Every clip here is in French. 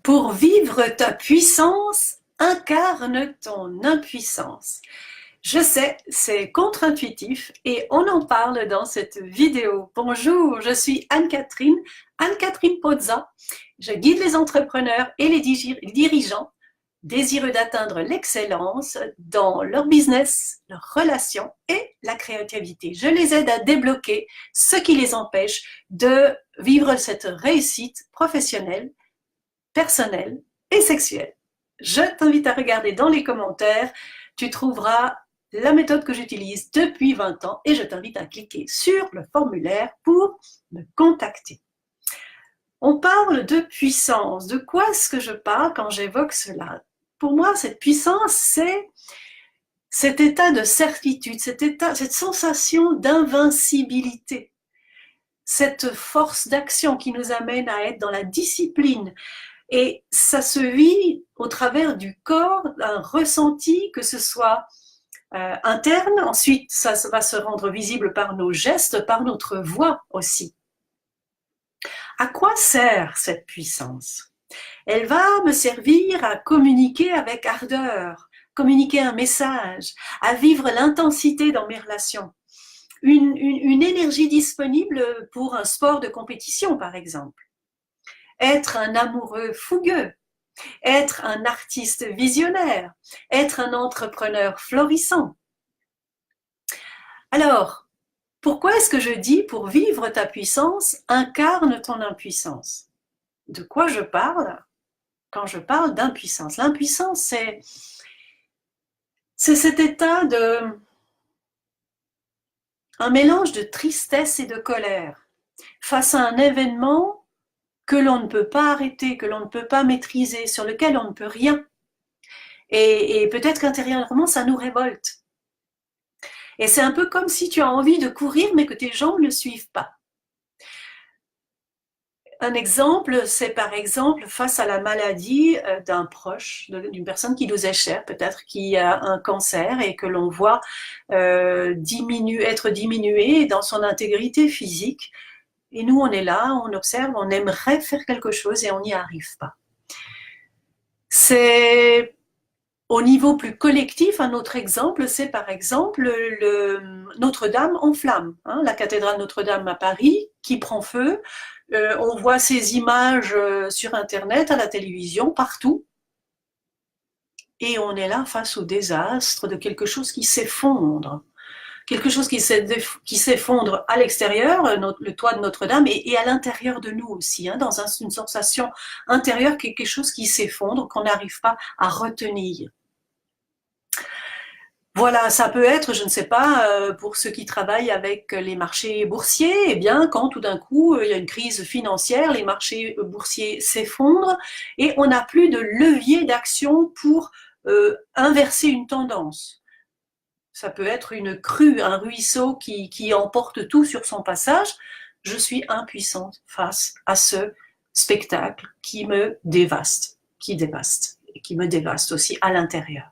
Pour vivre ta puissance, incarne ton impuissance. Je sais, c'est contre-intuitif et on en parle dans cette vidéo. Bonjour, je suis Anne-Catherine, Anne-Catherine Pozza. Je guide les entrepreneurs et les dirigeants désireux d'atteindre l'excellence dans leur business, leurs relations et la créativité. Je les aide à débloquer ce qui les empêche de vivre cette réussite professionnelle, personnelle et sexuelle. Je t'invite à regarder dans les commentaires, tu trouveras la méthode que j'utilise depuis 20 ans et je t'invite à cliquer sur le formulaire pour me contacter. On parle de puissance. De quoi est-ce que je parle quand j'évoque cela? Pour moi, cette puissance, c'est cet état de certitude, cette sensation d'invincibilité, cette force d'action qui nous amène à être dans la discipline. Et ça se vit au travers du corps, un ressenti, que ce soit interne, ensuite ça va se rendre visible par nos gestes, par notre voix aussi. À quoi sert cette puissance? Elle va me servir à communiquer avec ardeur, communiquer un message, à vivre l'intensité dans mes relations. Une énergie disponible pour un sport de compétition, par exemple. Être un amoureux fougueux, être un artiste visionnaire, être un entrepreneur florissant. Alors, pourquoi est-ce que je dis pour vivre ta puissance, incarne ton impuissance? De quoi je parle quand je parle d'impuissance? L'impuissance, c'est cet état un mélange de tristesse et de colère face à un événement que l'on ne peut pas arrêter, que l'on ne peut pas maîtriser, sur lequel on ne peut rien. Et peut-être qu'intérieurement, ça nous révolte. Et c'est un peu comme si tu as envie de courir, mais que tes jambes ne suivent pas. Un exemple, c'est par exemple face à la maladie d'un proche, d'une personne qui nous est chère, peut-être qui a un cancer et que l'on voit être diminué dans son intégrité physique. Et nous, on est là, on observe, on aimerait faire quelque chose et on n'y arrive pas. C'est au niveau plus collectif, un autre exemple, c'est par exemple Notre-Dame en flammes, hein, la cathédrale Notre-Dame à Paris qui prend feu. On voit ces images sur Internet, à la télévision, partout. Et on est là face au désastre de quelque chose qui s'effondre. Quelque chose qui s'effondre à l'extérieur, le toit de Notre-Dame, et à l'intérieur de nous aussi, hein, dans une sensation intérieure, quelque chose qui s'effondre, qu'on n'arrive pas à retenir. Voilà, ça peut être, je ne sais pas, pour ceux qui travaillent avec les marchés boursiers, eh bien, quand tout d'un coup, il y a une crise financière, les marchés boursiers s'effondrent et on n'a plus de levier d'action pour inverser une tendance. Ça peut être une crue, un ruisseau qui emporte tout sur son passage. Je suis impuissante face à ce spectacle qui me dévaste, et qui me dévaste aussi à l'intérieur.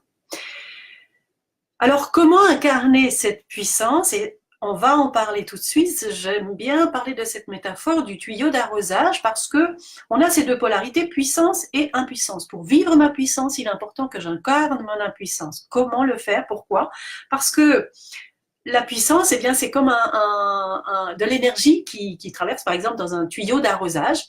Alors, comment incarner cette puissance? Et on va en parler tout de suite. J'aime bien parler de cette métaphore du tuyau d'arrosage parce que on a ces deux polarités, puissance et impuissance. Pour vivre ma puissance, il est important que j'incarne mon impuissance. Comment le faire? Pourquoi? Parce que la puissance, eh bien, c'est comme de l'énergie qui traverse, par exemple, dans un tuyau d'arrosage.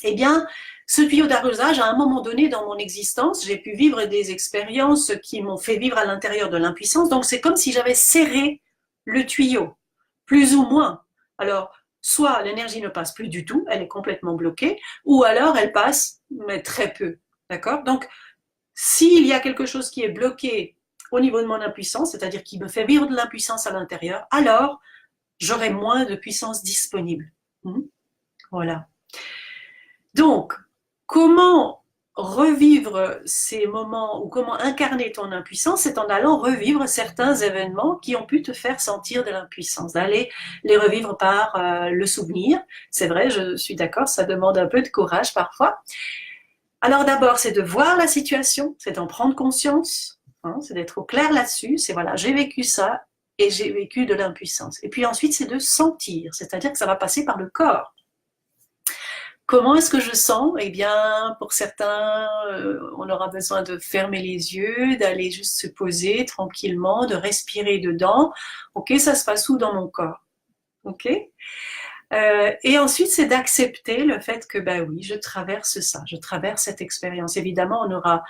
Eh bien, ce tuyau d'arrosage, à un moment donné dans mon existence, j'ai pu vivre des expériences qui m'ont fait vivre à l'intérieur de l'impuissance. Donc, c'est comme si j'avais serré le tuyau, plus ou moins. Alors, soit l'énergie ne passe plus du tout, elle est complètement bloquée, ou alors elle passe, mais très peu. D'accord? Donc, s'il y a quelque chose qui est bloqué au niveau de mon impuissance, c'est-à-dire qui me fait vivre de l'impuissance à l'intérieur, alors j'aurai moins de puissance disponible. Voilà. Donc, comment revivre ces moments ou comment incarner ton impuissance, c'est en allant revivre certains événements qui ont pu te faire sentir de l'impuissance, d'aller les revivre par le souvenir. C'est vrai, je suis d'accord, ça demande un peu de courage parfois. Alors d'abord, c'est de voir la situation, c'est d'en prendre conscience, hein, c'est d'être au clair là-dessus, c'est voilà, j'ai vécu ça et j'ai vécu de l'impuissance. Et puis ensuite, c'est de sentir, c'est-à-dire que ça va passer par le corps. Comment est-ce que je sens? Eh bien, pour certains, on aura besoin de fermer les yeux, d'aller juste se poser tranquillement, de respirer dedans. Ok, ça se passe où dans mon corps? Ok? Et ensuite, c'est d'accepter le fait que, ben oui, je traverse ça, je traverse cette expérience. Évidemment, on aura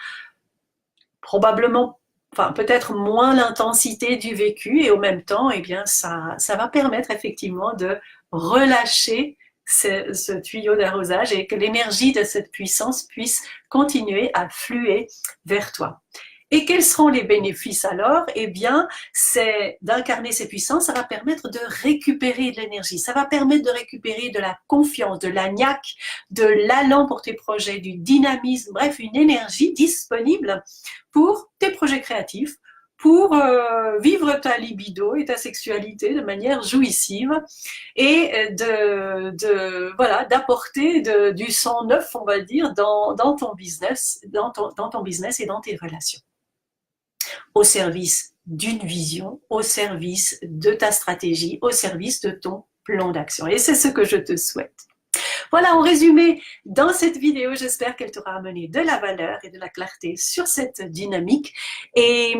probablement, enfin peut-être moins l'intensité du vécu et au même temps, eh bien, ça va permettre effectivement de relâcher ce tuyau d'arrosage et que l'énergie de cette puissance puisse continuer à fluer vers toi. Et quels seront les bénéfices alors? Eh bien, c'est d'incarner ces puissances, ça va permettre de récupérer de l'énergie, ça va permettre de récupérer de la confiance, de la niaque, de l'allant pour tes projets, du dynamisme, bref, une énergie disponible pour tes projets créatifs, pour vivre ta libido et ta sexualité de manière jouissive et voilà, d'apporter du sang neuf, on va dire, dans ton business, dans ton business et dans tes relations, au service d'une vision, au service de ta stratégie, au service de ton plan d'action. Et c'est ce que je te souhaite. Voilà, en résumé, dans cette vidéo, j'espère qu'elle t'aura amené de la valeur et de la clarté sur cette dynamique. Et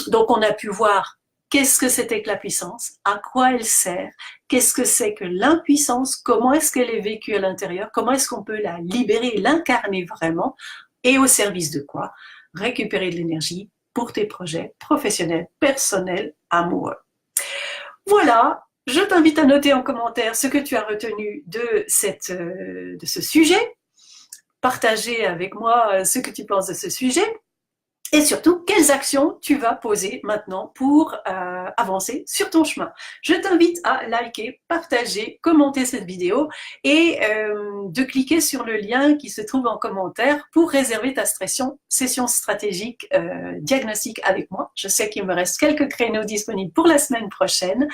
donc, on a pu voir qu'est-ce que c'était que la puissance, à quoi elle sert, qu'est-ce que c'est que l'impuissance, comment est-ce qu'elle est vécue à l'intérieur, comment est-ce qu'on peut la libérer, l'incarner vraiment, et au service de quoi? Récupérer de l'énergie pour tes projets professionnels, personnels, amoureux. Voilà, je t'invite à noter en commentaire ce que tu as retenu de ce sujet, partager avec moi ce que tu penses de ce sujet et surtout quelles actions tu vas poser maintenant pour avancer sur ton chemin. Je t'invite à liker, partager, commenter cette vidéo et de cliquer sur le lien qui se trouve en commentaire pour réserver ta session stratégique diagnostic avec moi. Je sais qu'il me reste quelques créneaux disponibles pour la semaine prochaine.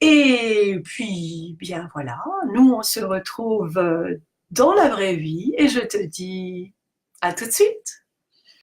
Et puis, bien voilà, nous on se retrouve dans la vraie vie et je te dis à tout de suite.